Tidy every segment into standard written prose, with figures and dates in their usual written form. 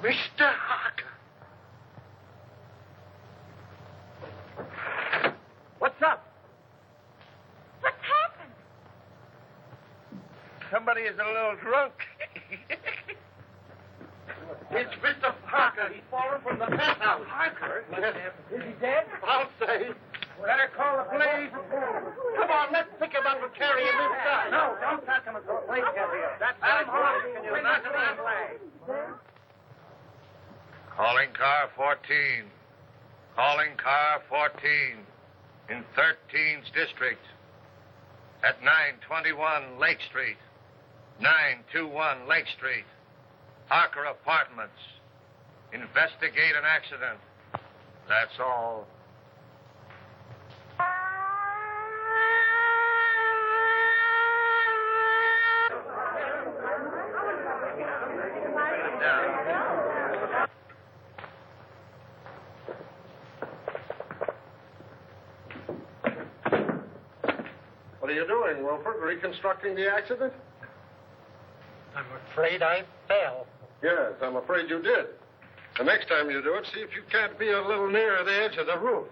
Mr. Harker. What's up? What's happened? Somebody is a little drunk. It's Mr. Harker. He's fallen from the penthouse. Harker? Is he dead? I'll say. Better call the police. Come on, let's pick him up and carry him inside. No, don't touch him until the police get here. That's right. Can you knock him that way? Calling car 14. Calling car 14 in 13th District at 921 Lake Street. 921 Lake Street. Harker Apartments. Investigate an accident. That's all. What are you doing, Wilfred? Reconstructing the accident? I'm afraid I fell. Yes, I'm afraid you did. The next time you do it, see if you can't be a little nearer the edge of the roof.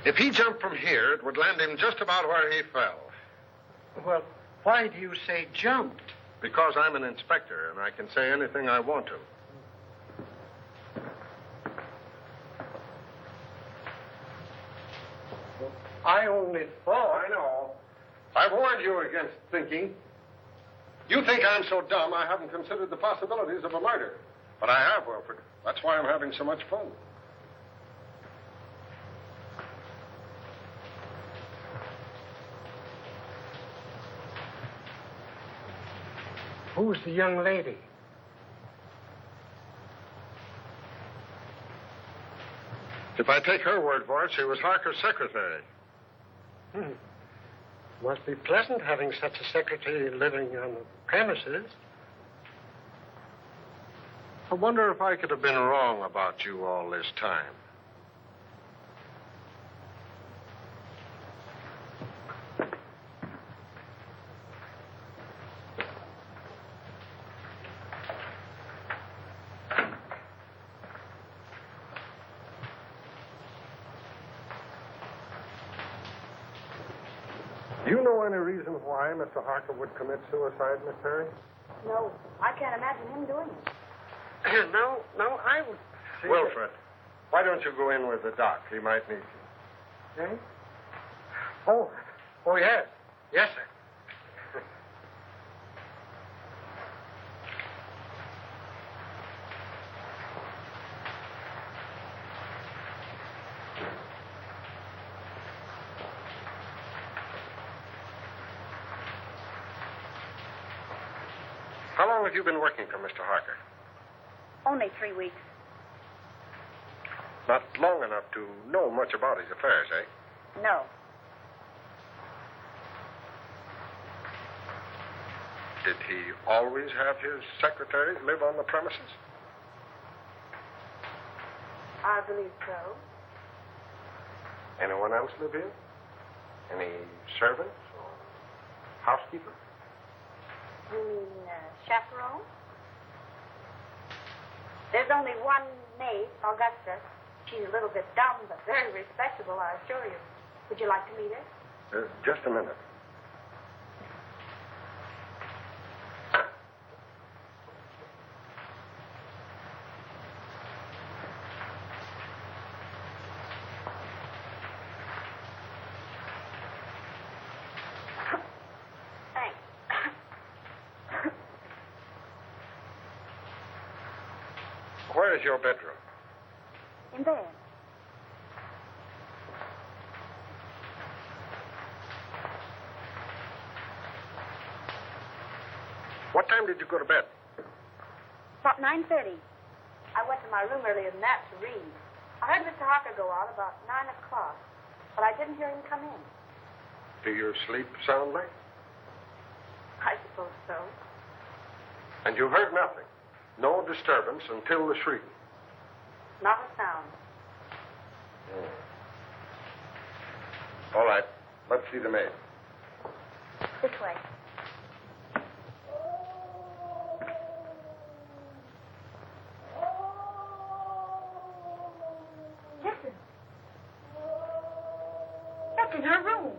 If he jumped from here, it would land him just about where he fell. Well, why do you say jumped? Because I'm an inspector, and I can say anything I want to. I only thought. I know. I've warned you against thinking. You think I'm so dumb I haven't considered the possibilities of a murder. But I have, Wilfred. That's why I'm having so much fun. Who's the young lady? If I take her word for it, she was Harker's secretary. Must be pleasant having such a secretary living on the premises. I wonder if I could have been wrong about you all this time. Do you know any reason why Mr. Harker would commit suicide, Miss Perry? No, I can't imagine him doing it. No, I would say... Wilfred, why don't you go in with the doc? He might need you. Eh? Oh, yes. Yes, sir. How long have you been working for Mr. Harker? Only 3 weeks. Not long enough to know much about his affairs, eh? No. Did he always have his secretary live on the premises? I believe so. Anyone else live here? Any servants or housekeepers? You mean chaperone? There's only one maid, Augusta. She's a little bit dumb, but very respectable, I assure you. Would you like to meet her? Just a minute. Where is your bedroom? In bed. What time did you go to bed? About 9:30. I went to my room earlier than that to read. I heard Mr. Harker go out about 9 o'clock, but I didn't hear him come in. Do you sleep soundly? I suppose so. And you heard nothing? No disturbance until the shriek? Not a sound. All right. Let's see the maid. This way. Listen. That's in her room.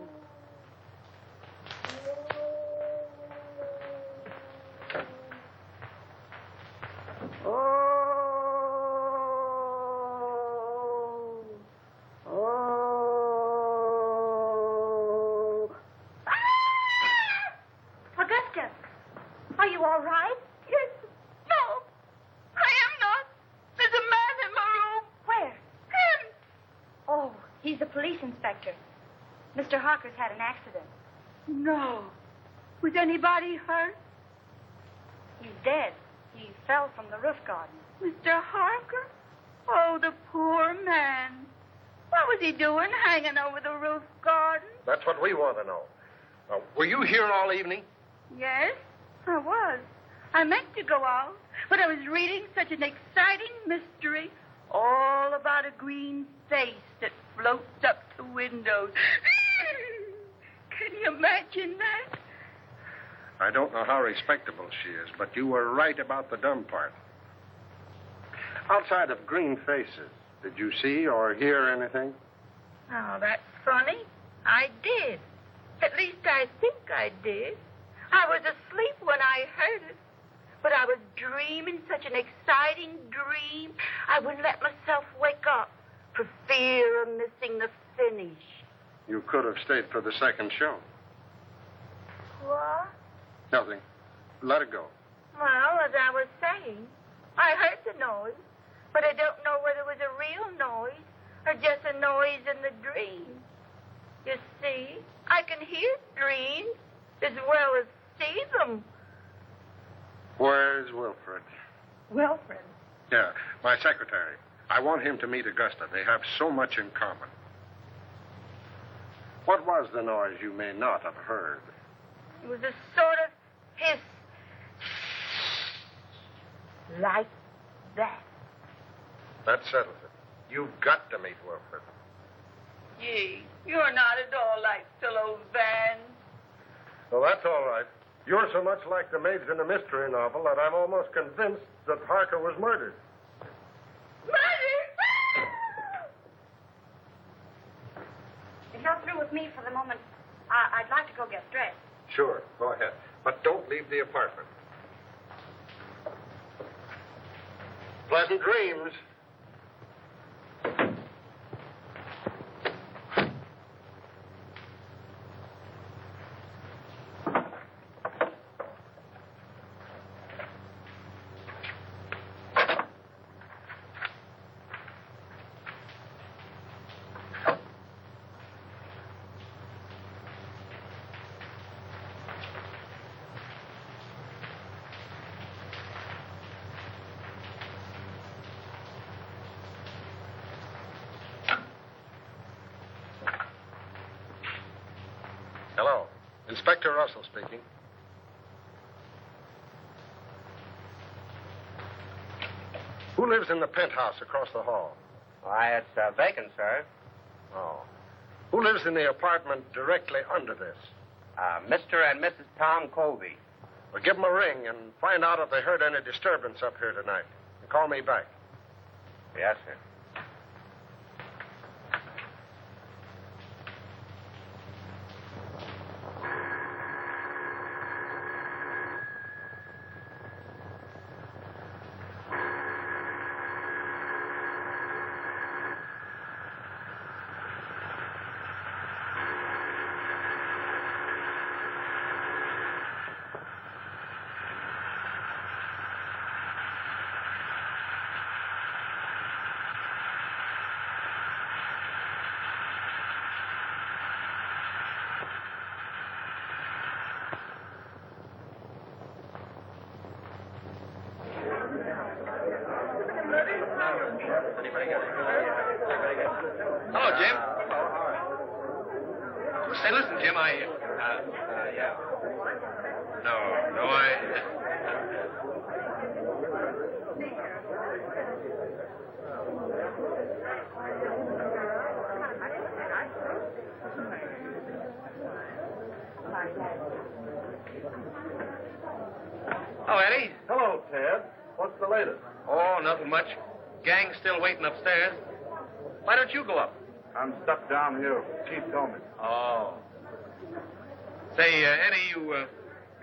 Augusta, are you all right? Yes. No, I am not. There's a man in my room. Where? Him. Oh, he's a police inspector. Mr. Harker's had an accident. No. Was anybody hurt? He's dead. He fell from the roof garden. Mr. Harker? Oh, the poor man. What was he doing hanging over the roof garden? That's what we want to know. Were you here all evening? Yes, I was. I meant to go out, but I was reading such an exciting mystery all about a green face that floats up to windows. Can you imagine that? I don't know how respectable she is, but you were right about the dumb part. Outside of green faces, did you see or hear anything? Oh, that's funny. I did. At least I think I did. I was asleep when I heard it. But I was dreaming such an exciting dream, I wouldn't let myself wake up for fear of missing the finish. You could have stayed for the second show. What? Nothing. Let it go. Well, as I was saying, I heard the noise, but I don't know whether it was a real noise or just a noise in the dream. You see, I can hear dreams as well as see them. Where's Wilfred? Wilfred? Yeah, my secretary. I want him to meet Augusta. They have so much in common. What was the noise you may not have heard? It was a sort of hiss. Like that. That settles it. You've got to meet Wilfred. Gee, you're not at all like those Vans. Well, that's all right. You're so much like the maids in a mystery novel that I'm almost convinced that Harker was murdered. Murdered? If you're through with me for the moment, I'd like to go get dressed. Sure, go ahead. But don't leave the apartment. Pleasant dreams. Hello. Inspector Russell speaking. Who lives in the penthouse across the hall? Why, it's vacant, sir. Oh. Who lives in the apartment directly under this? Mr. and Mrs. Tom Colby. Well, give them a ring and find out if they heard any disturbance up here tonight. And call me back. Yes, sir. Hello, Jim. Say, listen, Jim, Yeah. No, Oh, Eddie. Hello, Ted. What's the latest? Oh, nothing much. Gang's still waiting upstairs. Why don't you go up? I'm stuck down here. Chief told me. Oh. Say, Eddie, you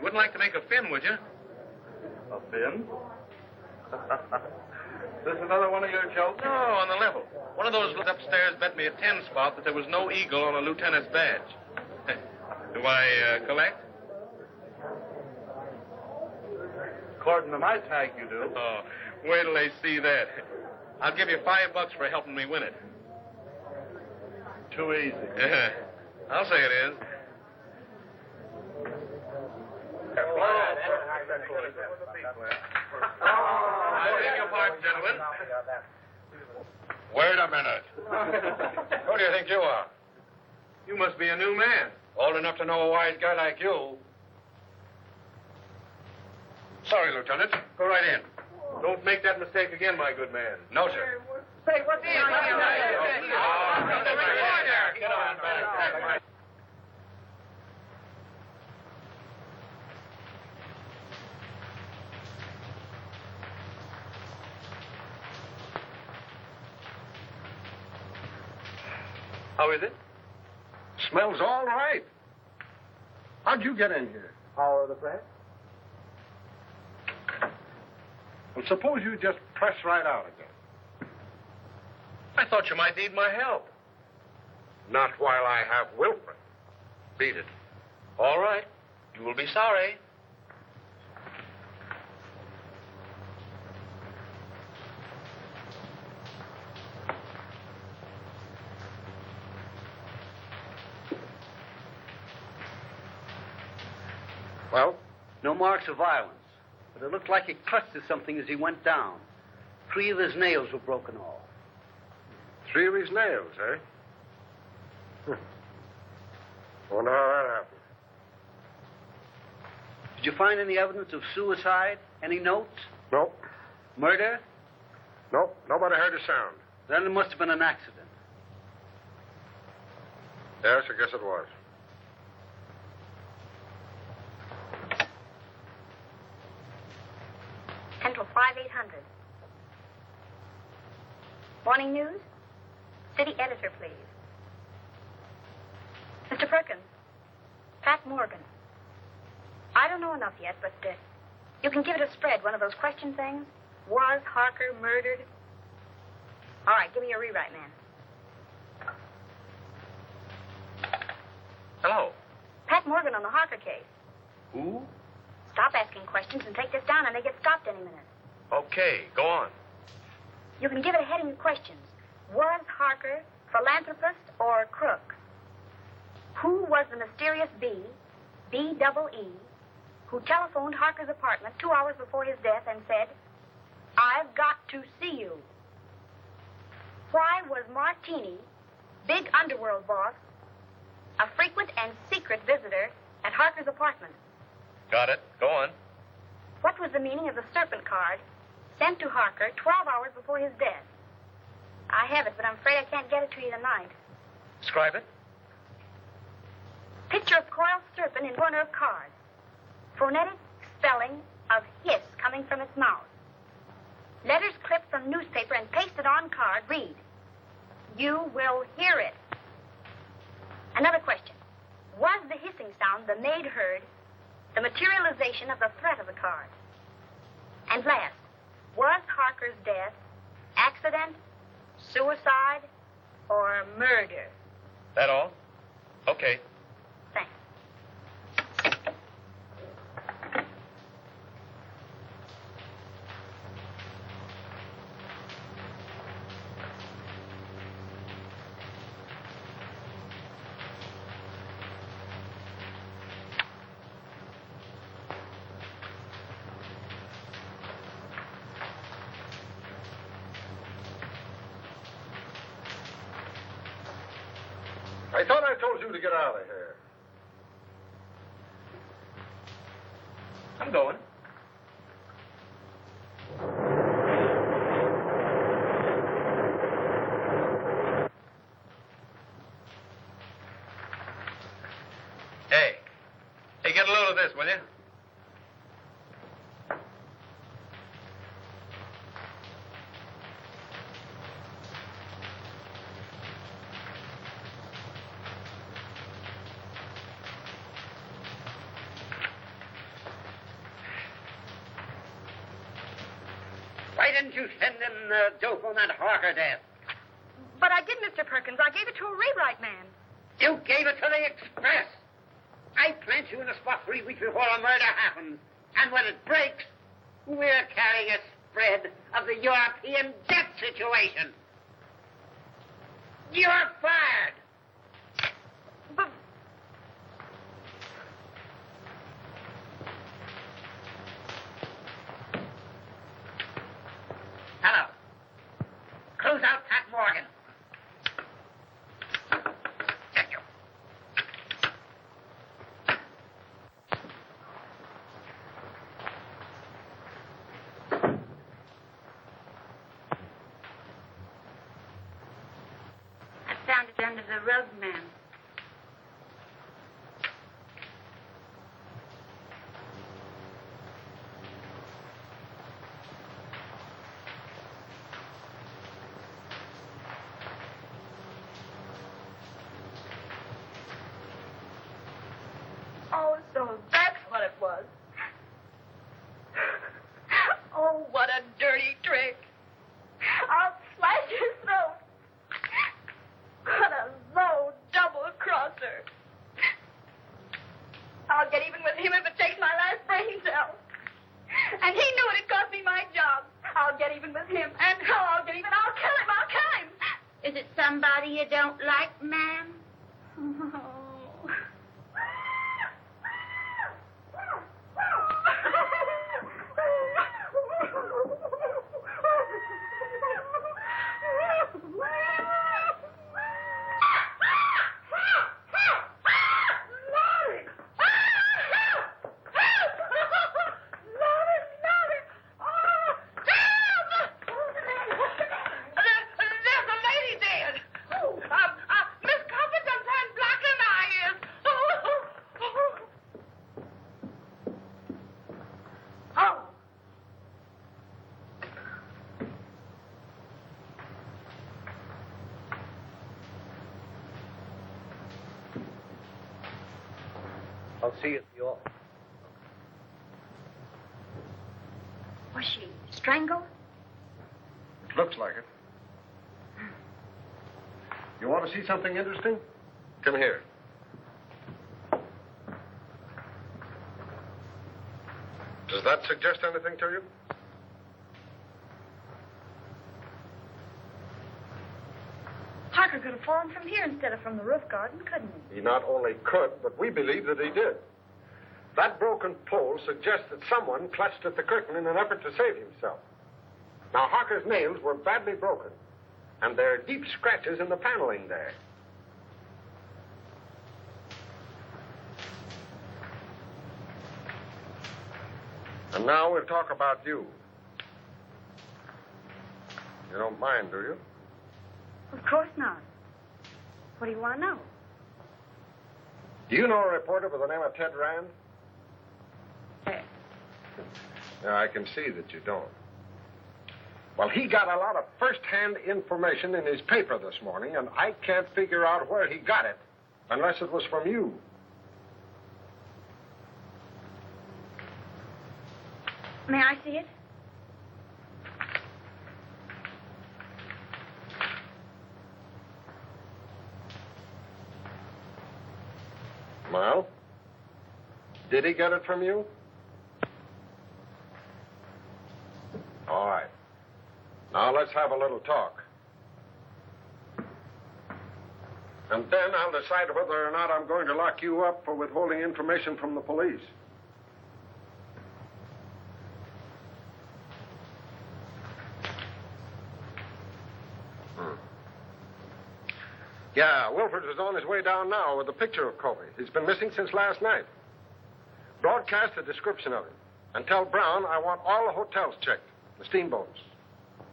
wouldn't like to make a fin, would you? A fin? This another one of your jokes? No, on the level. One of those upstairs bet me a 10 spot that there was no eagle on a lieutenant's badge. Do I collect? According to my tag, you do. Oh, wait till they see that. I'll give you $5 for helping me win it. Too easy. Yeah, I'll say it is. I beg your pardon, gentlemen. Wait a minute. Who do you think you are? You must be a new man. Old enough to know a wise guy like you. Sorry, Lieutenant. Go right in. Don't make that mistake again, my good man. No, sir. Say, what's the Get on back. How is it? Smells all right. How'd you get in here? Power of the press? Well, suppose you just press right out again. I thought you might need my help. Not while I have Wilfred. Beat it. All right. You will be sorry. Well? No marks of violence, but it looked like he clutched at something as he went down. 3 of his nails were broken off. 3 of his nails, eh? Wonder how that happened. Did you find any evidence of suicide? Any notes? Nope. Murder? Nope. Nobody heard a sound. Then it must have been an accident. Yes, I guess it was. Central 5800. Morning news? City editor, please. Mr. Perkins. Pat Morgan. I don't know enough yet, but you can give it a spread, one of those question things. Was Harker murdered? All right, give me your rewrite, man. Hello. Pat Morgan on the Harker case. Who? Stop asking questions and take this down. I may get stopped any minute. Okay, go on. You can give it a heading of questions. Was Harker philanthropist or crook? Who was the mysterious B-double-E, who telephoned Harker's apartment 2 hours before his death and said, "I've got to see you"? Why was Martini, big underworld boss, a frequent and secret visitor at Harker's apartment? Got it. Go on. What was the meaning of the serpent card sent to Harker 12 hours before his death? I have it, but I'm afraid I can't get it to you tonight. Describe it. Picture of coiled serpent in corner of card. Phonetic spelling of hiss coming from its mouth. Letters clipped from newspaper and pasted on card read, "You will hear it." Another question. Was the hissing sound the maid heard the materialization of the threat of the card? And last, was Harker's death accident, suicide, or murder? That all? Okay. Thanks. I thought I told you to get out of here. I'm going. Hey, of this, will you? Why didn't you send them dope on that Harker desk? But I did, Mr. Perkins. I gave it to a rewrite man. You gave it to the Express. I plant you in a spot 3 weeks before a murder happens. And when it breaks, we're carrying a spread of the European debt situation. You're fired. But... Hello. Close out Pat Morgan. Thank you. I found it under the rug, ma'am. Oh, so that's what it was. Oh, what a dirty trick. I'll slash his throat. What a low double-crosser. I'll get even with him if it takes my last brain cell. And he knew it'd cost me my job. I'll get even with him. And how I'll get even, I'll kill him. I'll kill him. Is it somebody you don't like, ma'am? I'll see you at the office. Was she strangled? It looks like it. You want to see something interesting? Come here. Does that suggest anything to you? Parker could have fallen from here instead of from the roof garden, couldn't he? He not only could, but we believe that he did. That broken pole suggests that someone clutched at the curtain in an effort to save himself. Now, Harker's nails were badly broken, and there are deep scratches in the paneling there. And now we'll talk about you. You don't mind, do you? Of course not. What do you want to know? Do you know a reporter by the name of Ted Rand? Yeah, I can see that you don't. Well, he got a lot of first-hand information in his paper this morning, and I can't figure out where he got it, unless it was from you. May I see it? Well, did he get it from you? All right. Now let's have a little talk. And then I'll decide whether or not I'm going to lock you up for withholding information from the police. Yeah, Wilfred is on his way down now with a picture of Colby. He's been missing since last night. Broadcast a description of him. And tell Brown I want all the hotels checked, the steamboats,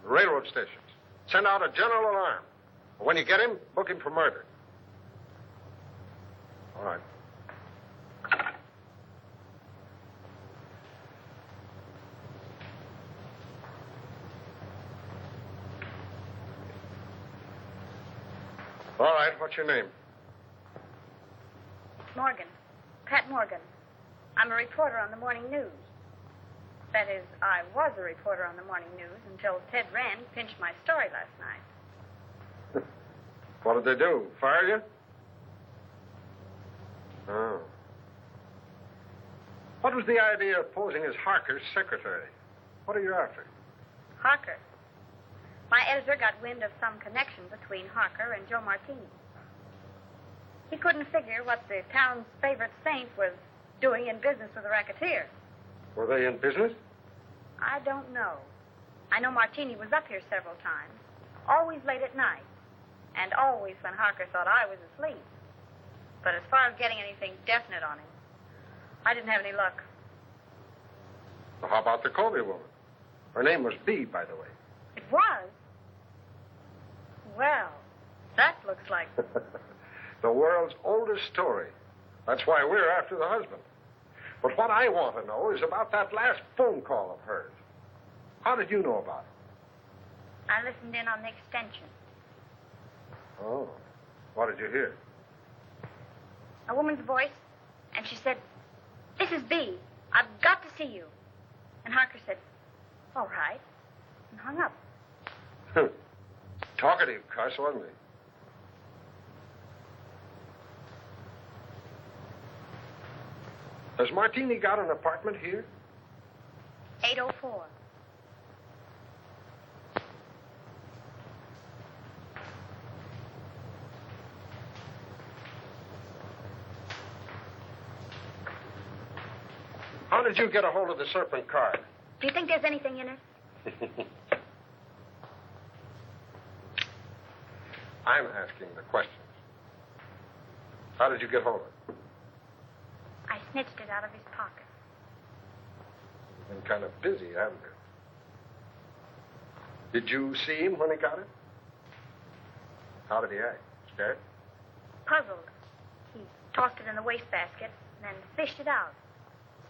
the railroad stations. Send out a general alarm. When you get him, book him for murder. All right. All right, what's your name? Morgan. Pratt Morgan. I'm a reporter on the morning news. That is, I was a reporter on the morning news until Ted Rand pinched my story last night. What did they do? Fire you? Oh. What was the idea of posing as Harker's secretary? What are you after? Harker. My editor got wind of some connection between Harker and Joe Martini. He couldn't figure what the town's favorite saint was doing in business with a racketeer. Were they in business? I don't know. I know Martini was up here several times, always late at night, and always when Harker thought I was asleep. But as far as getting anything definite on him, I didn't have any luck. Well, how about the Colby woman? Her name was Bee, by the way. It was? Well, that looks like... The world's oldest story. That's why we're after the husband. But what I want to know is about that last phone call of hers. How did you know about it? I listened in on the extension. Oh. What did you hear? A woman's voice, and she said, "This is Bee. I've got to see you." And Harker said, "All right," and hung up. Talkative cuss, wasn't he? Has Martini got an apartment here? 804. How did you get a hold of the Serpent card? Do you think there's anything in it? I'm asking the questions. How did you get hold of it? I snitched it out of his pocket. You've been kind of busy, haven't you? Did you see him when he got it? How did he act? Scared? Puzzled. He tossed it in the wastebasket, then fished it out.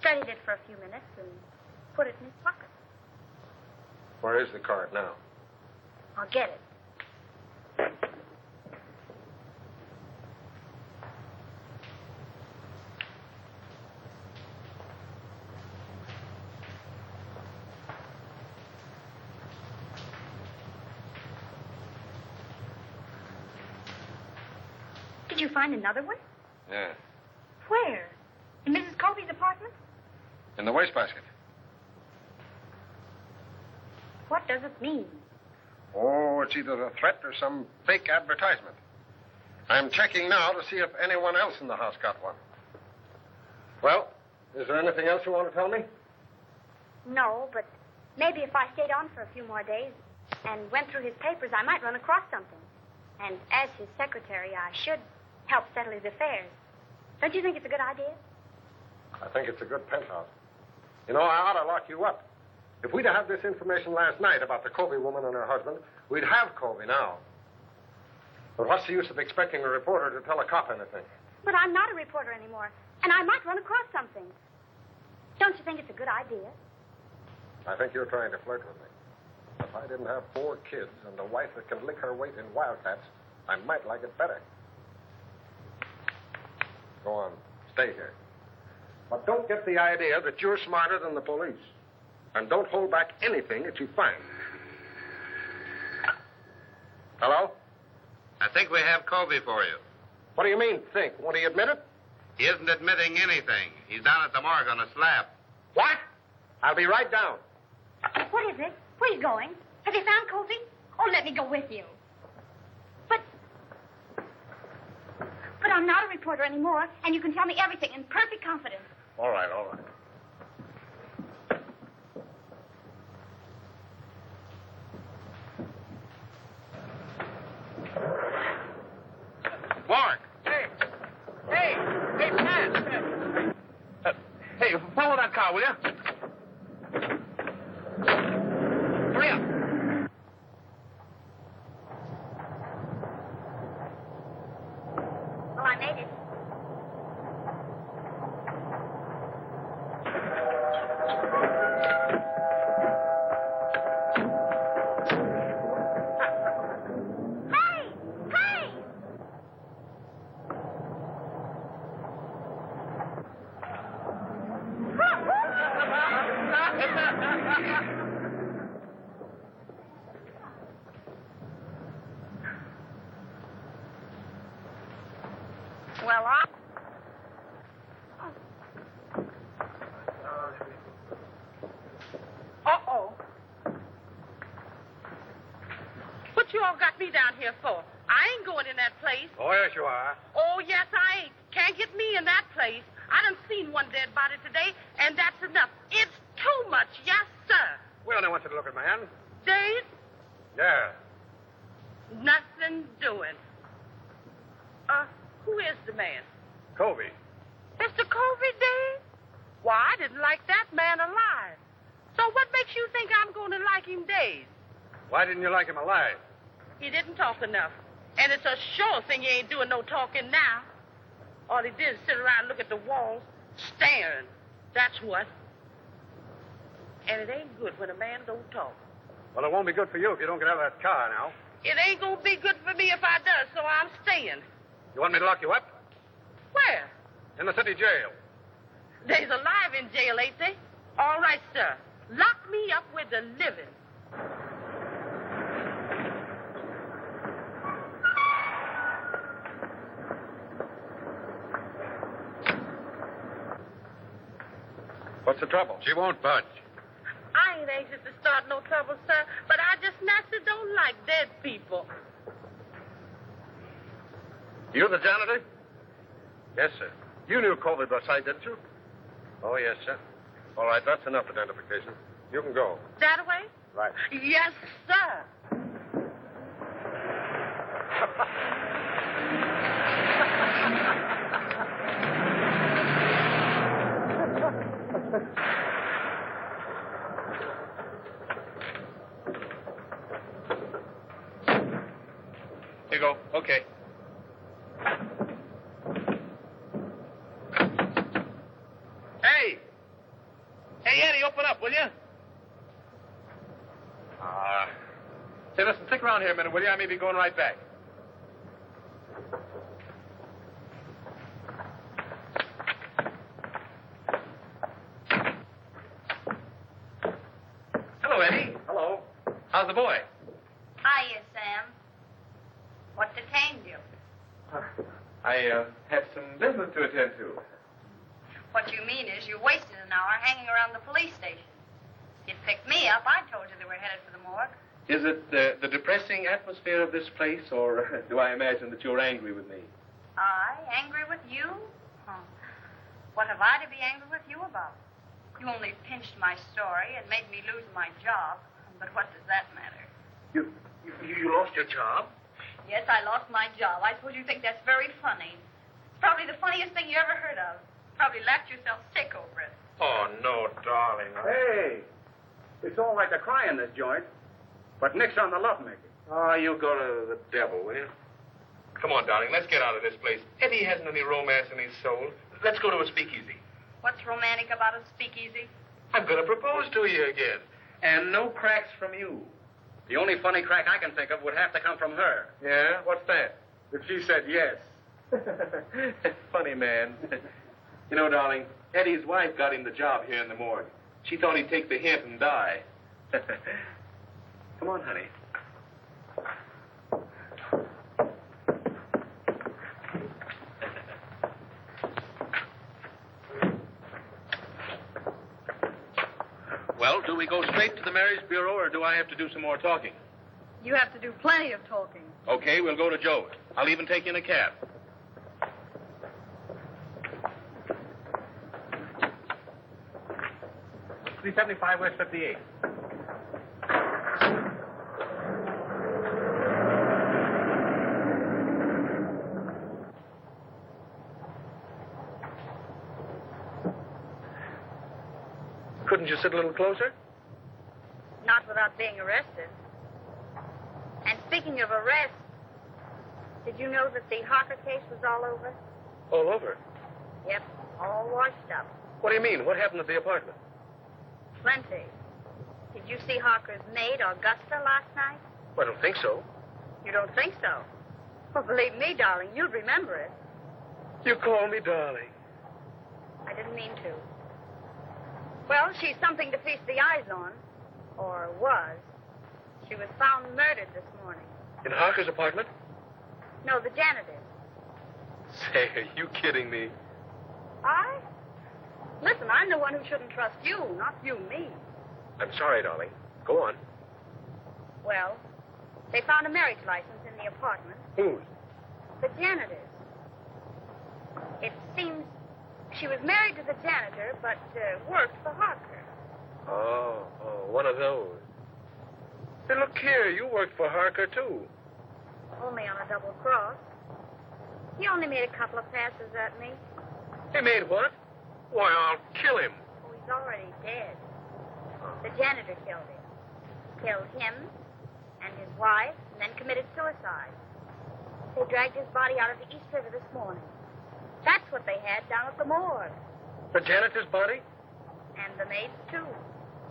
Studied it for a few minutes and put it in his pocket. Where is the card now? I'll get it. Did you find another one? Yeah. Where? In Mrs. Colby's apartment? In the wastebasket. What does it mean? Oh, it's either a threat or some fake advertisement. I'm checking now to see if anyone else in the house got one. Well, is there anything else you want to tell me? No, but maybe if I stayed on for a few more days and went through his papers, I might run across something. And as his secretary, I should help settle his affairs. Don't you think it's a good idea? I think it's a good penthouse. You know, I ought to lock you up. If we'd have had this information last night about the Colby woman and her husband, we'd have Colby now. But what's the use of expecting a reporter to tell a cop anything? But I'm not a reporter anymore, and I might run across something. Don't you think it's a good idea? I think you're trying to flirt with me. If I didn't have 4 kids and a wife that can lick her weight in wildcats, I might like it better. Go on. Stay here. But don't get the idea that you're smarter than the police. And don't hold back anything that you find. Hello? I think we have Colby for you. What do you mean, think? Won't he admit it? He isn't admitting anything. He's down at the morgue on a slab. What? I'll be right down. What is it? Where are you going? Have you found Colby? Oh, let me go with you. But I'm not a reporter anymore, and you can tell me everything in perfect confidence. All right, all right. Morgue! Hey, Pat! Hey, follow that car, will you? Hurry up. Well, I made it. Hey! Well, Uh-oh. What you all got me down here for? I ain't going in that place. Oh, yes, you are. Oh, yes, I ain't. Can't get me in that place. I done seen one dead body today, and that's enough. It's too much. Yes, sir. Well, I want you to look at my hand. Dead? Yeah. Nothing doing. Who is the man? Covey. Mr. Covey dead? Why, I didn't like that man alive. So what makes you think I'm going to like him dead? Why didn't you like him alive? He didn't talk enough. And it's a sure thing he ain't doing no talking now. All he did is sit around and look at the walls, staring. That's what. And it ain't good when a man don't talk. Well, it won't be good for you if you don't get out of that car now. It ain't going to be good for me if I does, so I'm staying. You want me to lock you up? Where? In the city jail. They's alive in jail, ain't they? All right, sir. Lock me up with the living. What's the trouble? She won't budge. I ain't anxious to start no trouble, sir, but I just naturally don't like dead people. You the janitor? Yes, sir. You knew Covey outside, didn't you? Oh, yes, sir. All right, that's enough identification. You can go. That way? Right. Yes, sir. Here you go. Okay. Hey! Hey, Eddie, open up, will you? Say, listen, stick around here a minute, will you? I may be going right back. Hello, Eddie. Hello. How's the boy? Hiya, Sam. What detained you? I have some business to attend to. What you mean is you wasted an hour hanging around the police station. You'd picked me up. I told you they were headed for the morgue. Is it the depressing atmosphere of this place, or do I imagine that you're angry with me? I? Angry with you? Huh. What have I to be angry with you about? You only pinched my story and made me lose my job. But what does that matter? You lost your job? Yes, I lost my job. I suppose you think that's very funny. It's probably the funniest thing you ever heard of. Probably laughed yourself sick over it. Oh, no, darling. Hey, it's all right to cry in this joint, but nix on the lovemaking. Oh, you go to the devil, will you? Come on, darling, let's get out of this place. Eddie hasn't any romance in his soul. Let's go to a speakeasy. What's romantic about a speakeasy? I'm going to propose to you again. And no cracks from you. The only funny crack I can think of would have to come from her. Yeah? What's that? If she said yes. Funny man. You know, darling, Eddie's wife got him the job here in the morgue. She thought he'd take the hint and die. Come on, honey. Well, do we go straight to the Marriage Bureau, or do I have to do some more talking? You have to do plenty of talking. Okay, we'll go to Joe's. I'll even take you in a cab. $375 West 58. Couldn't you sit a little closer? Not without being arrested. And speaking of arrest, did you know that the Harker case was all over? All over? Yep, all washed up. What do you mean? What happened at the apartment? Plenty. Did you see Harker's maid, Augusta, last night? Well, I don't think so. You don't think so? Well, believe me, darling, you'll remember it. You call me darling. I didn't mean to. Well, she's something to feast the eyes on. Or was. She was found murdered this morning. In Harker's apartment? No, the janitor's. Say, are you kidding me? I? Listen, I'm the one who shouldn't trust you, not you me. I'm sorry, darling. Go on. Well, they found a marriage license in the apartment. Whose? The janitor's. It seems she was married to the janitor, but worked for Harker. Oh, one of those. Hey, look here. You worked for Harker, too. Only on a double cross. He only made a couple of passes at me. He made what? Why, I'll kill him. Oh, he's already dead. The janitor killed him. Killed him and his wife, and then committed suicide. They dragged his body out of the East River this morning. That's what they had down at the morgue. The janitor's body? And the maid's, too.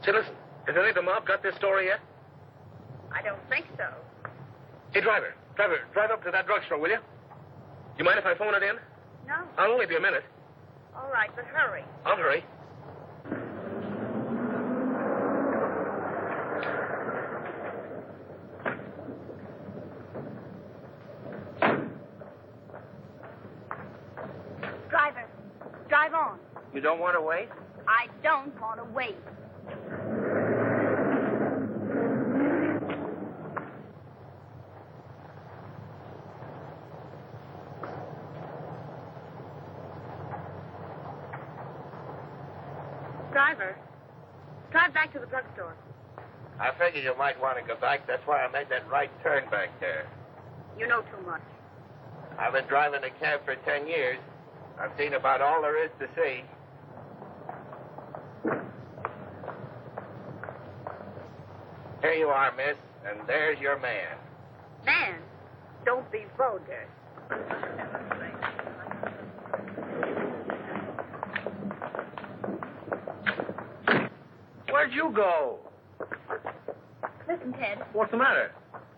Say, listen. Has any of the mob got this story yet? I don't think so. Hey, driver, drive up to that drugstore, will you? You mind if I phone it in? No. I'll only be a minute. All right, but hurry. I'll hurry. Driver, drive on. You don't want to wait? I don't want to wait. Driver, drive back to the drugstore. I figured you might want to go back. That's why I made that right turn back there. You know too much. I've been driving a cab for 10 years. I've seen about all there is to see. Here you are, miss, and there's your man. Man, don't be vulgar. Where'd you go? Listen, Ted. What's the matter?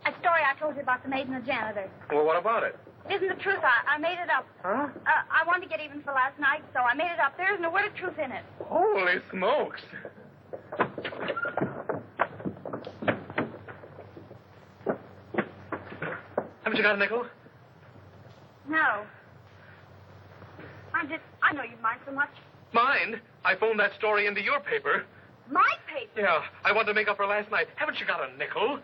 A story I told you about the maid and the janitor. Well, what about it? It isn't the truth. I made it up. Huh? I wanted to get even for last night, so I made it up. There isn't a word of truth in it. Holy smokes. Haven't you got a nickel? No. I know you'd mind so much. Mind? I phoned that story into your paper. My paper? Yeah, I wanted to make up for last night. Haven't you got a nickel?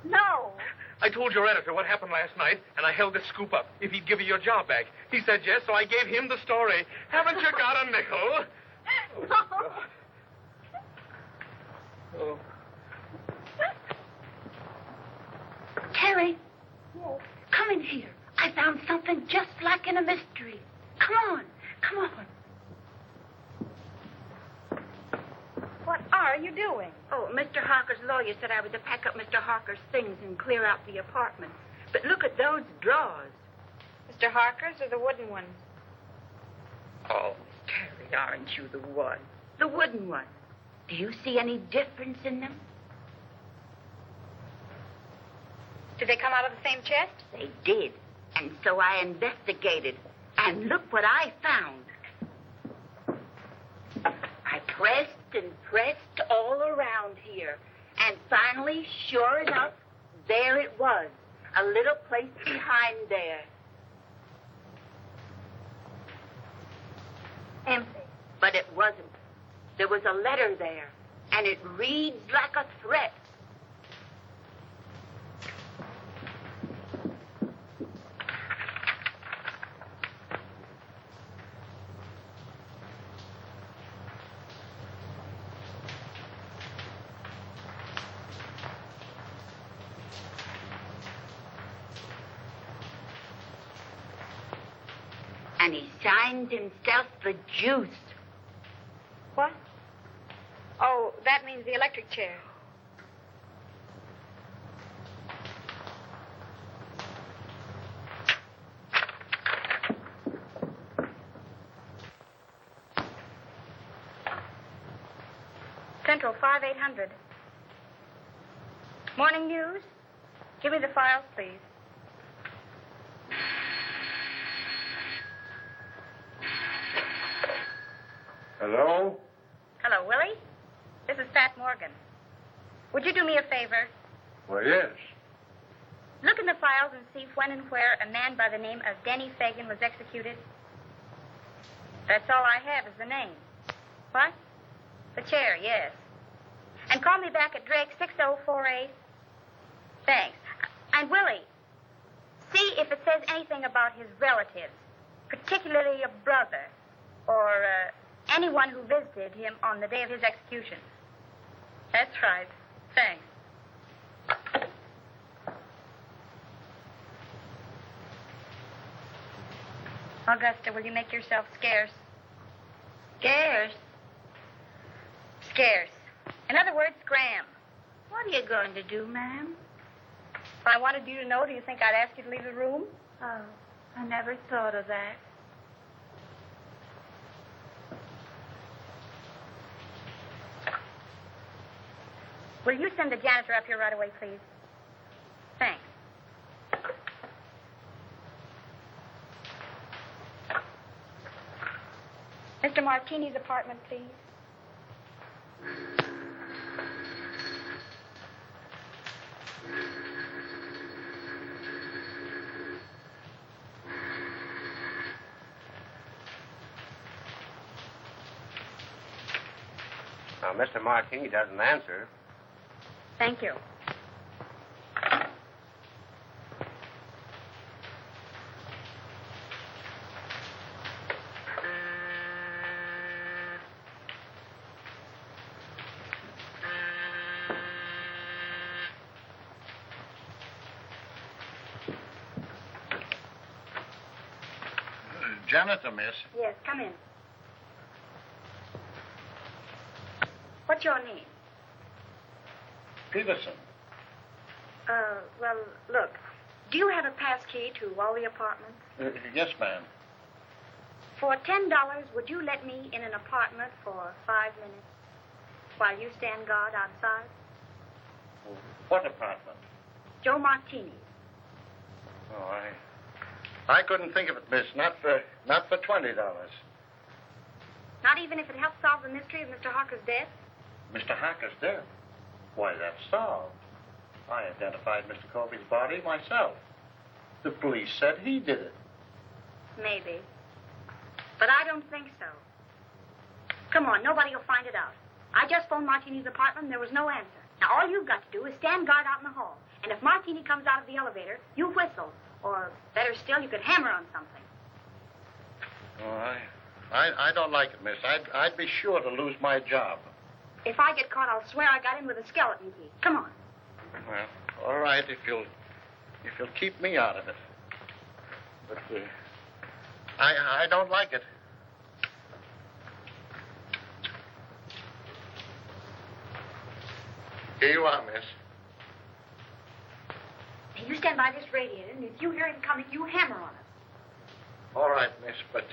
No. I told your editor what happened last night, and I held this scoop up if he'd give you your job back. He said yes, so I gave him the story. Haven't you got a nickel? No. Oh. Terry. Yes. Come in here. I found something just like in a mystery. Come on. Come on. What are you doing? Oh, Mr. Harker's lawyer said I was to pack up Mr. Harker's things and clear out the apartment. But look at those drawers. Mr. Harker's or the wooden ones? Oh, Terry, aren't you the one? The wooden one. Do you see any difference in them? Did they come out of the same chest? They did. And so I investigated. And look what I found. I pressed and pressed all around here. And finally, sure enough, there it was. A little place behind there. Empty. But it wasn't. There was a letter there. And it reads like a threat. And he signed himself the Juice. What? Oh, that means the electric chair. Central 5800. Morning news? Give me the files, please. Hello? Hello, Willie. This is Pat Morgan. Would you do me a favor? Well, yes. Look in the files and see when and where a man by the name of Denny Fagan was executed. That's all I have is the name. What? The chair, yes. And call me back at Drake 6048. Thanks. And Willie, see if it says anything about his relatives, particularly a brother or anyone who visited him on the day of his execution. That's right. Thanks. Augusta, will you make yourself scarce? Scarce? Scarce. In other words, scram. What are you going to do, ma'am? If I wanted you to know, do you think I'd ask you to leave the room? Oh, I never thought of that. Will you send the janitor up here right away, please? Thanks. Mr. Martini's apartment, please. Now, Mr. Martini doesn't answer. Thank you. Janitor, miss. Yes, come in. What's your name? Peterson. Well, look. Do you have a pass key to all the apartments? Yes, ma'am. For $10, would you let me in an apartment for 5 minutes while you stand guard outside? What apartment? Joe Martini. Oh, I couldn't think of it, miss. Not for $20. Not even if it helps solve the mystery of Mr. Harker's death? Mr. Harker's dead. Why, that's solved. I identified Mr. Colby's body myself. The police said he did it. Maybe. But I don't think so. Come on, nobody will find it out. I just phoned Martini's apartment and there was no answer. Now, all you've got to do is stand guard out in the hall. And if Martini comes out of the elevator, you whistle. Or, better still, you could hammer on something. Oh, I don't like it, miss. I'd be sure to lose my job. If I get caught, I'll swear I got in with a skeleton key. Come on. Well, all right, if you'll keep me out of it. But I don't like it. Here you are, miss. Now, you stand by this radiator, and if you hear him coming, you hammer on it. All right, miss, but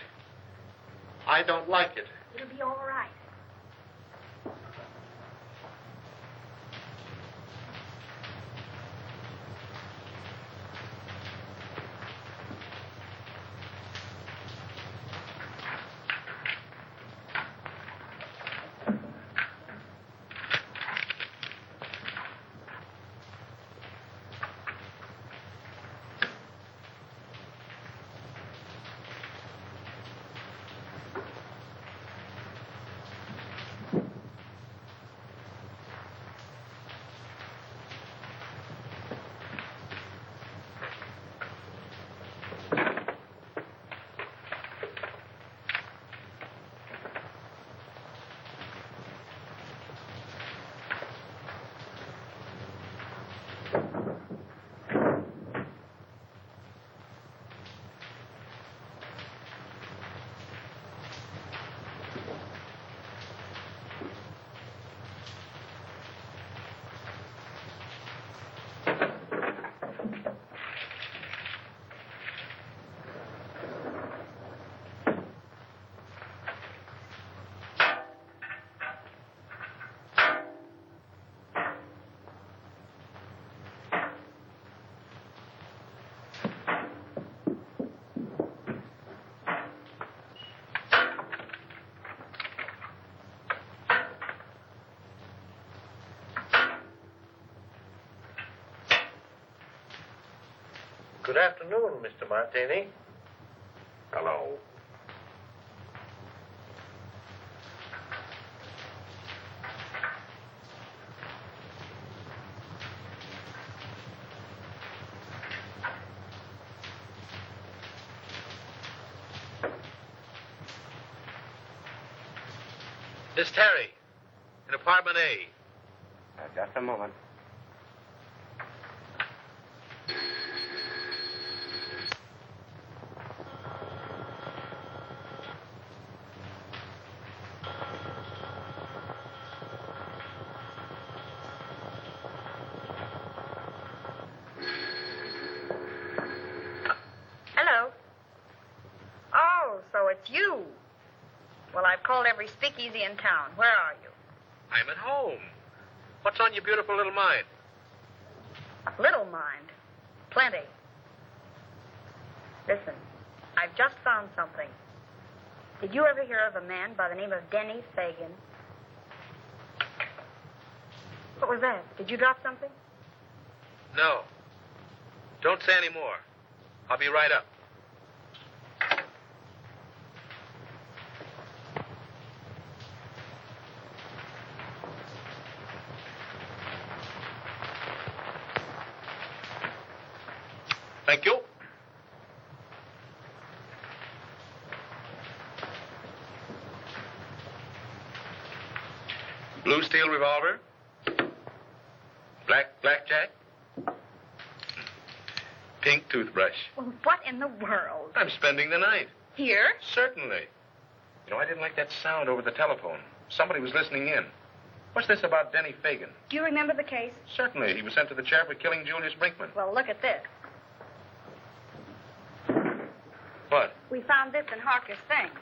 I don't like it. It'll be all right. Good afternoon, Mr. Martini. Hello. Miss Terry, in apartment A. Just a moment. Hello. Oh, so it's you. Well, I've called every speakeasy in town. Where are you? I'm at home. What's on your beautiful little mind? Little mind. Plenty. Listen, I've just found something. Did you ever hear of a man by the name of Denny Fagan? What was that? Did you drop something? No. Don't say any more. I'll be right up. Thank you. Blue steel revolver. Blackjack. Pink toothbrush. Well, what in the world? I'm spending the night. Here? Certainly. You know, I didn't like that sound over the telephone. Somebody was listening in. What's this about Denny Fagan? Do you remember the case? Certainly. He was sent to the chair for killing Julius Brinkman. Well, look at this. What? We found this in Harker's things.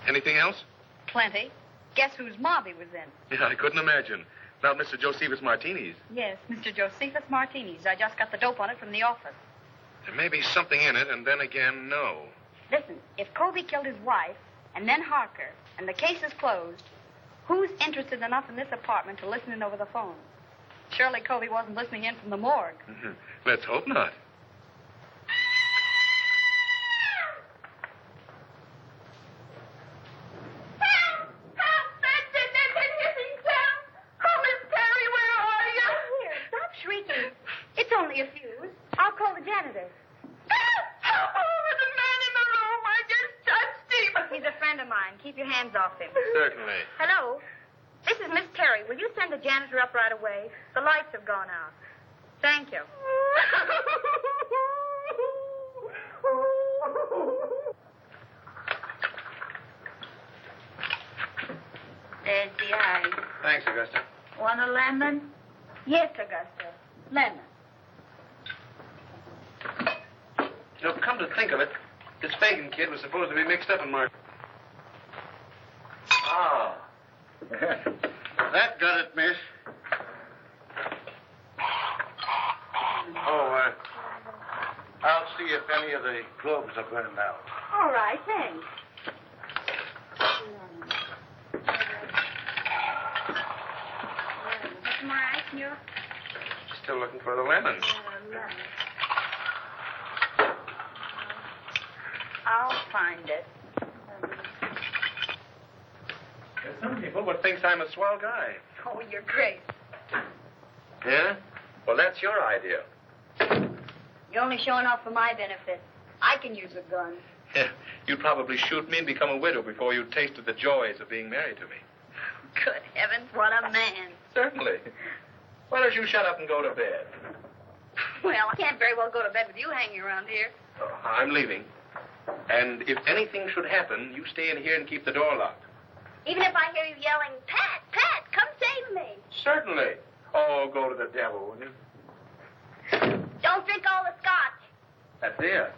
Anything else? Plenty. Guess whose mob he was in? Yeah, I couldn't imagine. Not Mr. Josephus Martini's. Yes, Mr. Josephus Martini's. I just got the dope on it from the office. There may be something in it, and then again, no. Listen, if Colby killed his wife, and then Harker, and the case is closed, who's interested enough in this apartment to listen in over the phone? Surely Colby wasn't listening in from the morgue. Let's hope not. It's only a fuse. I'll call the janitor. There's a man in the room. I just touched him. He's a friend of mine. Keep your hands off him. Certainly. Hello? This is Miss Terry. Will you send the janitor up right away? The lights have gone out. Thank you. There's the ice. Thanks, Augusta. Want a lemon? Yes, Augusta. Lemon. You know, come to think of it, this Fagan kid was supposed to be mixed up in Mark. Ah. That got it, miss. Oh, I'll see if any of the globes are burned out. All right, thanks. What's my ice, you? Still looking for the lemon. I'll find it. There's some people would think I'm a swell guy. Oh, you're great. Yeah? Well, that's your idea. You're only showing off for my benefit. I can use a gun. Yeah, you'd probably shoot me and become a widow before you'd tasted the joys of being married to me. Good heavens, what a man. Certainly. Why don't you shut up and go to bed? Well, I can't very well go to bed with you hanging around here. Oh, I'm leaving. And if anything should happen, you stay in here and keep the door locked. Even if I hear you yelling, Pat, Pat, come save me. Certainly. Oh, go to the devil, will you? Don't drink all the scotch. That's it.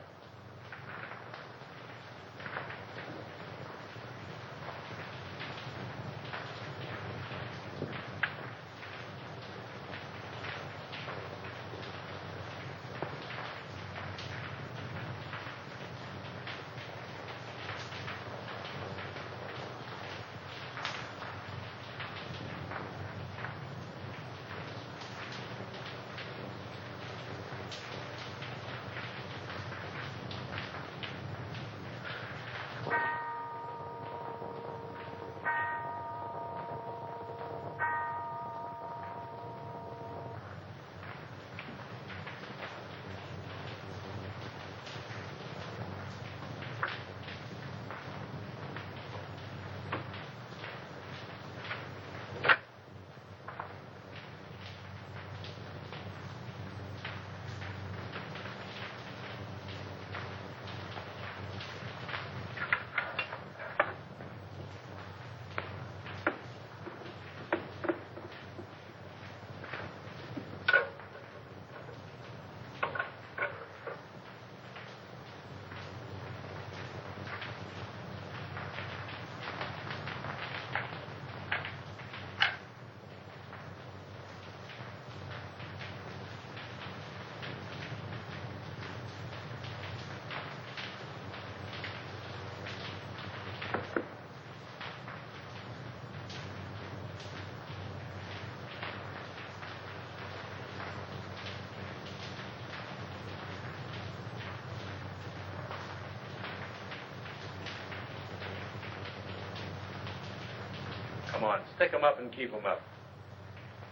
Come on, stick 'em up and keep 'em up.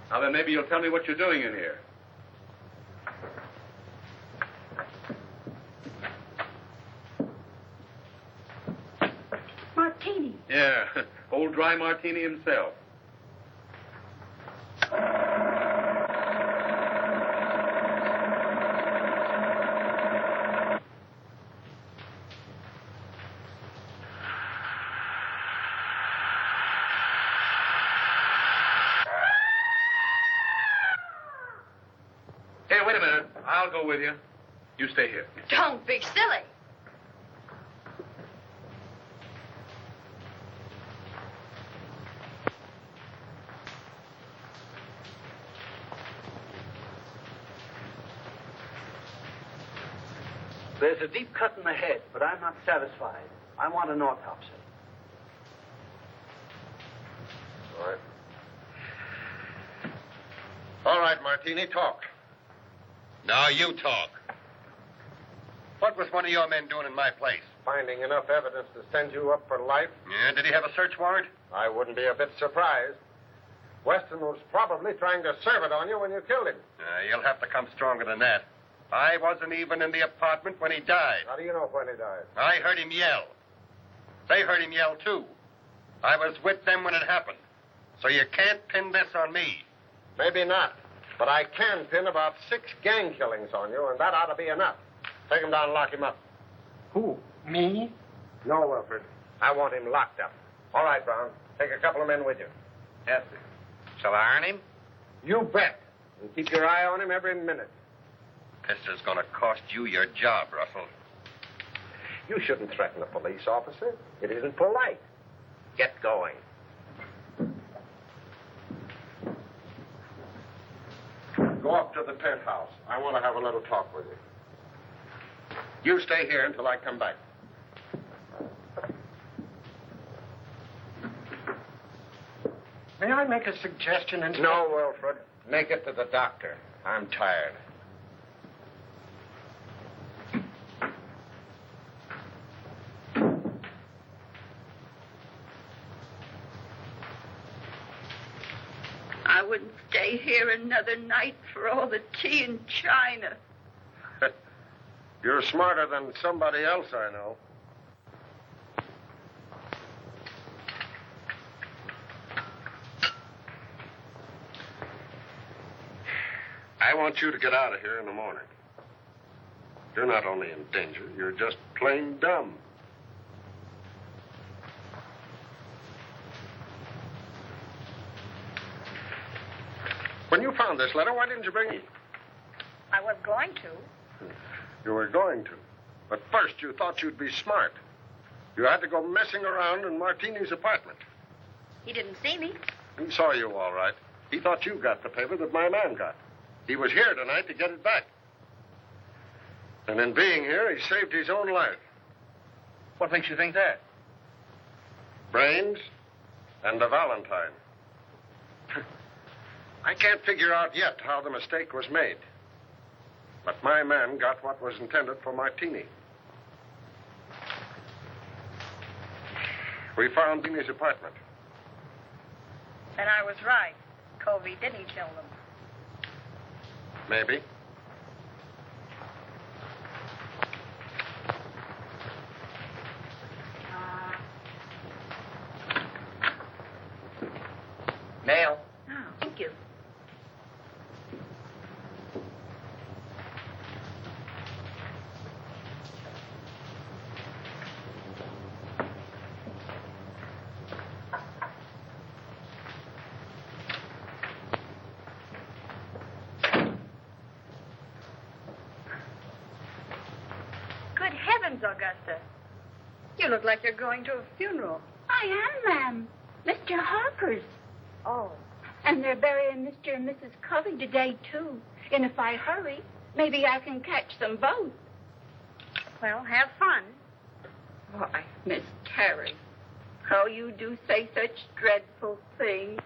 Now then, maybe you'll tell me what you're doing in here. Martini. Yeah, old dry Martini himself. Hey, wait a minute. I'll go with you. You stay here. Don't be silly. There's a deep cut in the head, but I'm not satisfied. I want an autopsy. All right. All right, Martini, talk. Now you talk. What was one of your men doing in my place? Finding enough evidence to send you up for life? Yeah, did he have a search warrant? I wouldn't be a bit surprised. Weston was probably trying to serve it on you when you killed him. You'll have to come stronger than that. I wasn't even in the apartment when he died. How do you know when he died? I heard him yell. They heard him yell, too. I was with them when it happened. So you can't pin this on me. Maybe not. But I can pin about 6 gang killings on you, and that ought to be enough. Take him down and lock him up. Who? Me? No, Wilfred. I want him locked up. All right, Brown. Take a couple of men with you. Yes, sir. Shall I iron him? You bet. And keep your eye on him every minute. This is going to cost you your job, Russell. You shouldn't threaten a police officer. It isn't polite. Get going. Go up to the penthouse. I want to have a little talk with you. You stay here until I come back. May I make a suggestion? No, Wilfred. Make it to the doctor. I'm tired. I wouldn't stay here another night for all the tea and china. You're smarter than somebody else I know. I want you to get out of here in the morning. You're not only in danger, you're just plain dumb. When you found this letter, why didn't you bring it? I was going to. You were going to. But first, you thought you'd be smart. You had to go messing around in Martini's apartment. He didn't see me. He saw you all right. He thought you got the paper that my man got. He was here tonight to get it back. And in being here, he saved his own life. What makes you think that? Brains and a Valentine. I can't figure out yet how the mistake was made. But my man got what was intended for Martini. We found Dini's apartment. And I was right. Covey didn't kill them. Maybe. Mail. Oh, thank you. Good heavens, Augusta. You look like you're going to a funeral. I am, ma'am. Mr. Harper's. Oh. And they're burying Mr. and Mrs. Covey today, too. And if I hurry, maybe I can catch them both. Well, have fun. Why, Miss Carrie, how you do say such dreadful things.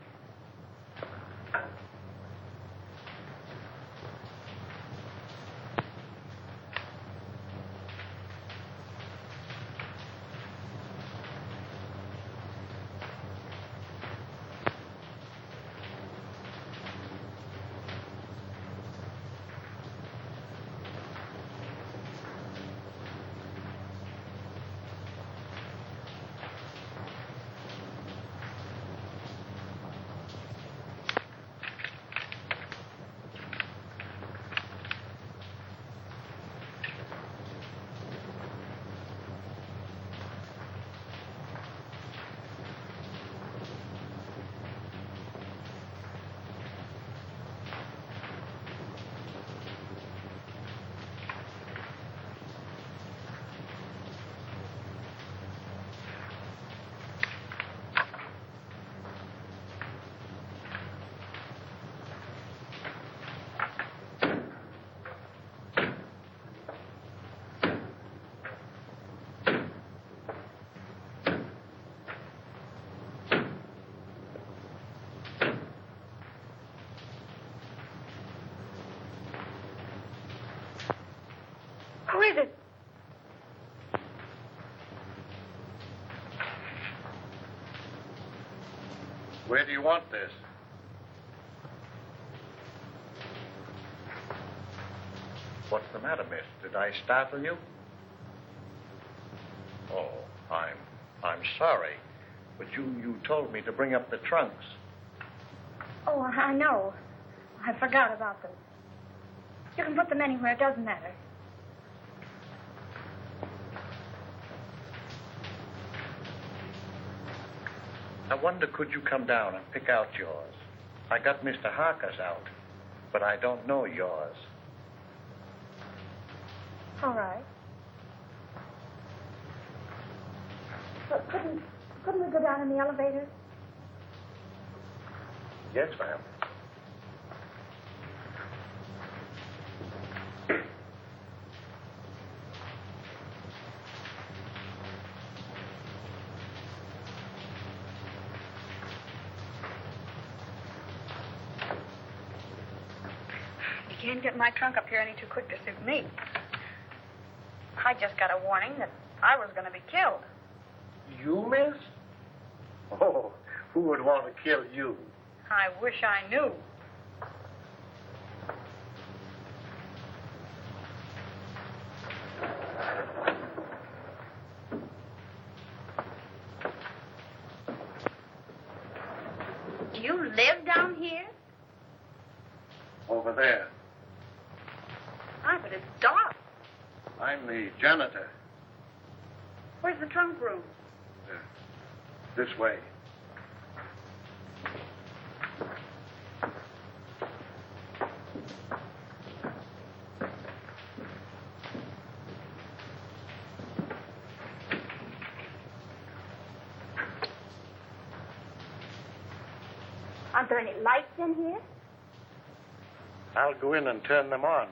Where do you want this? What's the matter, miss? Did I startle you? Oh, I'm sorry. But you told me to bring up the trunks. Oh, I know. I forgot about them. You can put them anywhere. It doesn't matter. I wonder, could you come down and pick out yours? I got Mr. Harker's out, but I don't know yours. All right. But couldn't we go down in the elevator? Yes, ma'am. You can't get my trunk up here any too quick to suit me. I just got a warning that I was going to be killed. You, miss? Oh, who would want to kill you? I wish I knew. Do you live down here? Over there. Hi, but it's dark. I'm the janitor. Where's the trunk room? This way. Aren't there any lights in here? I'll go in and turn them on.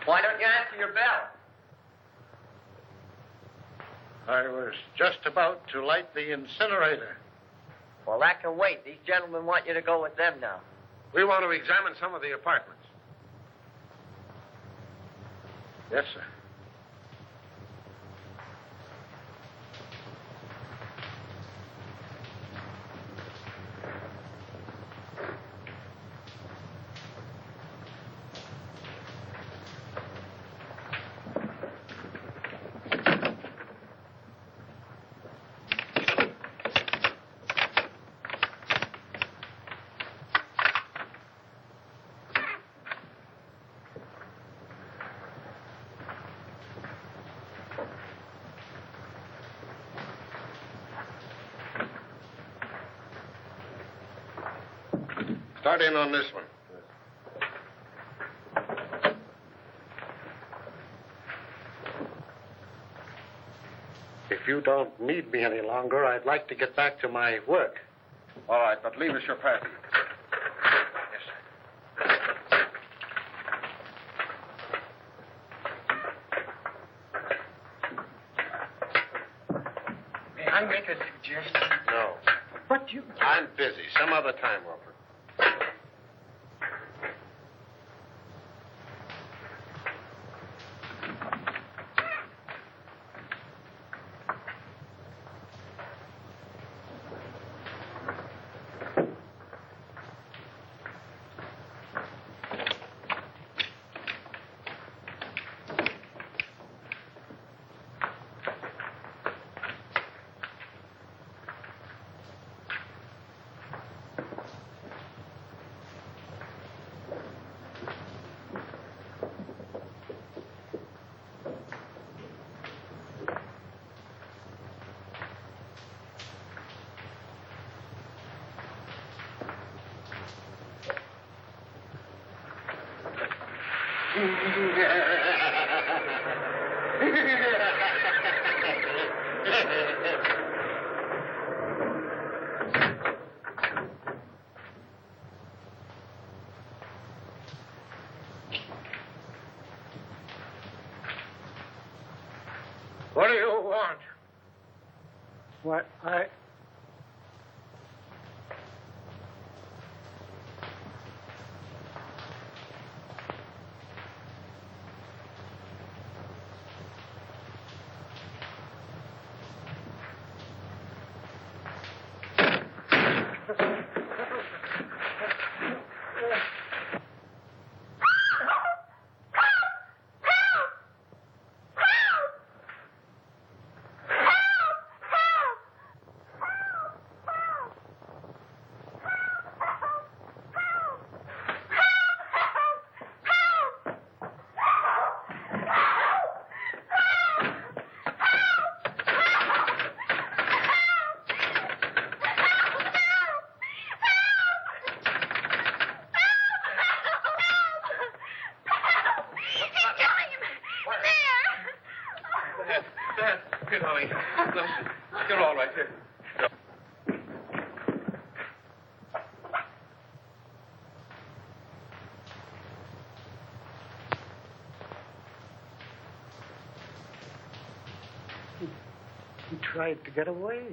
Why don't you answer your bell? I was just about to light the incinerator. Well, that can wait. These gentlemen want you to go with them now. We want to examine some of the apartments. Yes, sir. Start in on this one. If you don't need me any longer, I'd like to get back to my work. All right, but leave us your pappy. Yes, sir. May I make a suggestion? No. But you... I'm busy. Some other time, Wilfred. What do you want? What, Here, darling. You're all right here. He tried to get away.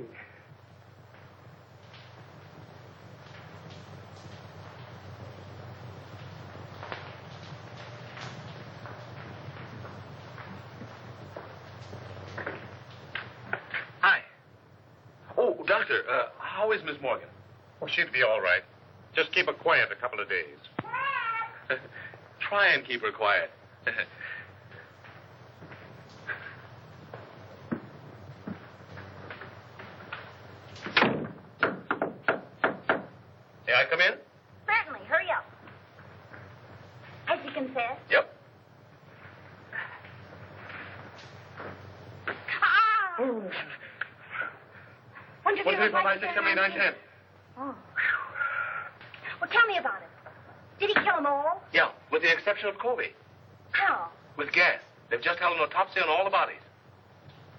Doctor, how is Miss Morgan? Oh, she'd be all right. Just keep her quiet a couple of days. Try and keep her quiet. May I come in? Certainly. Hurry up. Has he confessed? Yep. Oh. Well, tell me about it. Did he kill them all? Yeah, with the exception of Colby. How? With gas. They've just held an autopsy on all the bodies.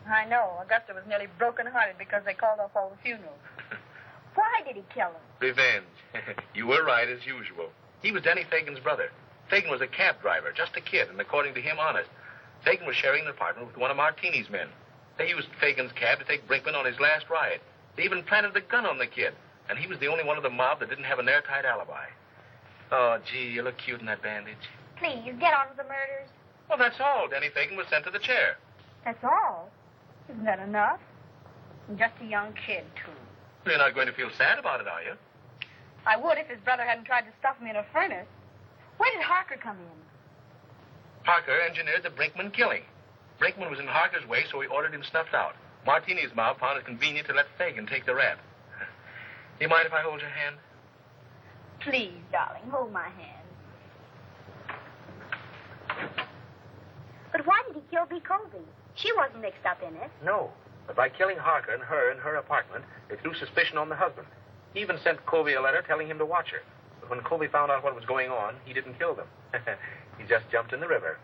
I know. Augusta was nearly broken-hearted because they called off all the funerals. Why did he kill them? Revenge. You were right, as usual. He was Denny Fagan's brother. Fagan was a cab driver, just a kid, and according to him, honest. Fagan was sharing an apartment with one of Martini's men. They used Fagan's cab to take Brinkman on his last ride. They even planted the gun on the kid, and he was the only one of the mob that didn't have an airtight alibi. Oh, gee, you look cute in that bandage. Please, get on with the murders. Well, that's all. Denny Fagan was sent to the chair. That's all? Isn't that enough? And just a young kid, too. You're not going to feel sad about it, are you? I would if his brother hadn't tried to stuff me in a furnace. Where did Harker come in? Harker engineered the Brinkman killing. Brinkman was in Harker's way, so he ordered him snuffed out. Martini's mob found it convenient to let Fagan take the rap. Do you mind if I hold your hand? Please, darling, hold my hand. But why did he kill B. Colby? She wasn't mixed up in it. No, but by killing Harker and her in her apartment, they threw suspicion on the husband. He even sent Colby a letter telling him to watch her. But when Colby found out what was going on, he didn't kill them. He just jumped in the river.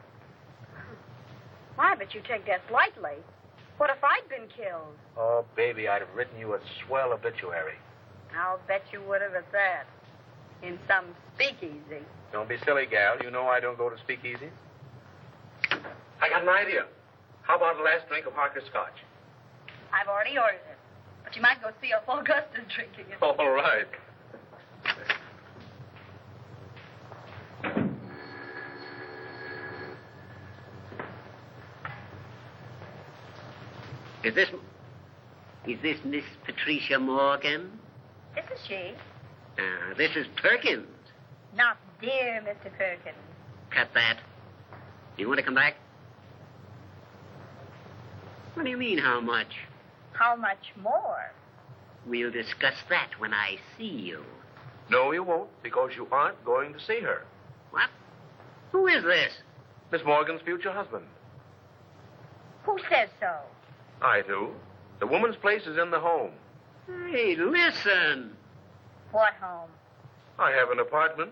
Why, but you take death lightly. What if I'd been killed? Oh, baby, I'd have written you a swell obituary. I'll bet you would have at that. In some speakeasy. Don't be silly, gal. You know I don't go to speakeasy. I got an idea. How about a last drink of Harker's scotch? I've already ordered it. But you might go see if Augusta's drinking it. All right. Is this Miss Patricia Morgan? This is she. This is Perkins. Not dear Mr. Perkins. Cut that. You want to come back? What do you mean, how much? How much more? We'll discuss that when I see you. No, you won't, because you aren't going to see her. What? Who is this? Miss Morgan's future husband. Who says so? I do. The woman's place is in the home. Hey, listen. What home? I have an apartment.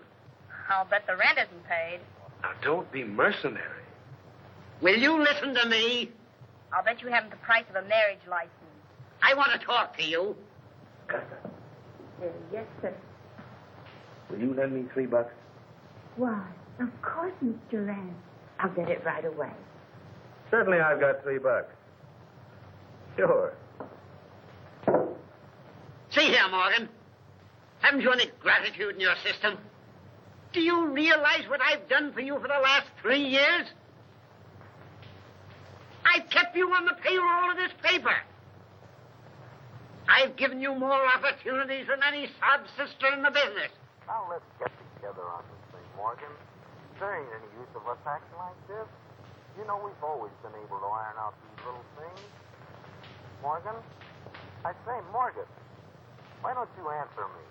I'll bet the rent isn't paid. Now, don't be mercenary. Will you listen to me? I'll bet you haven't the price of a marriage license. I want to talk to you. Yes, sir. Will you lend me $3? Why, of course, Mr. Rand. I'll get it right away. Certainly I've got $3. Sure. See here, Morgan. Haven't you any gratitude in your system? Do you realize what I've done for you for the last 3 years? I've kept you on the payroll of this paper. I've given you more opportunities than any sob sister in the business. Now let's get together on this thing, Morgan. There ain't any use of us acting like this. You know we've always been able to iron out these little things. Morgan? I say, Morgan, why don't you answer me?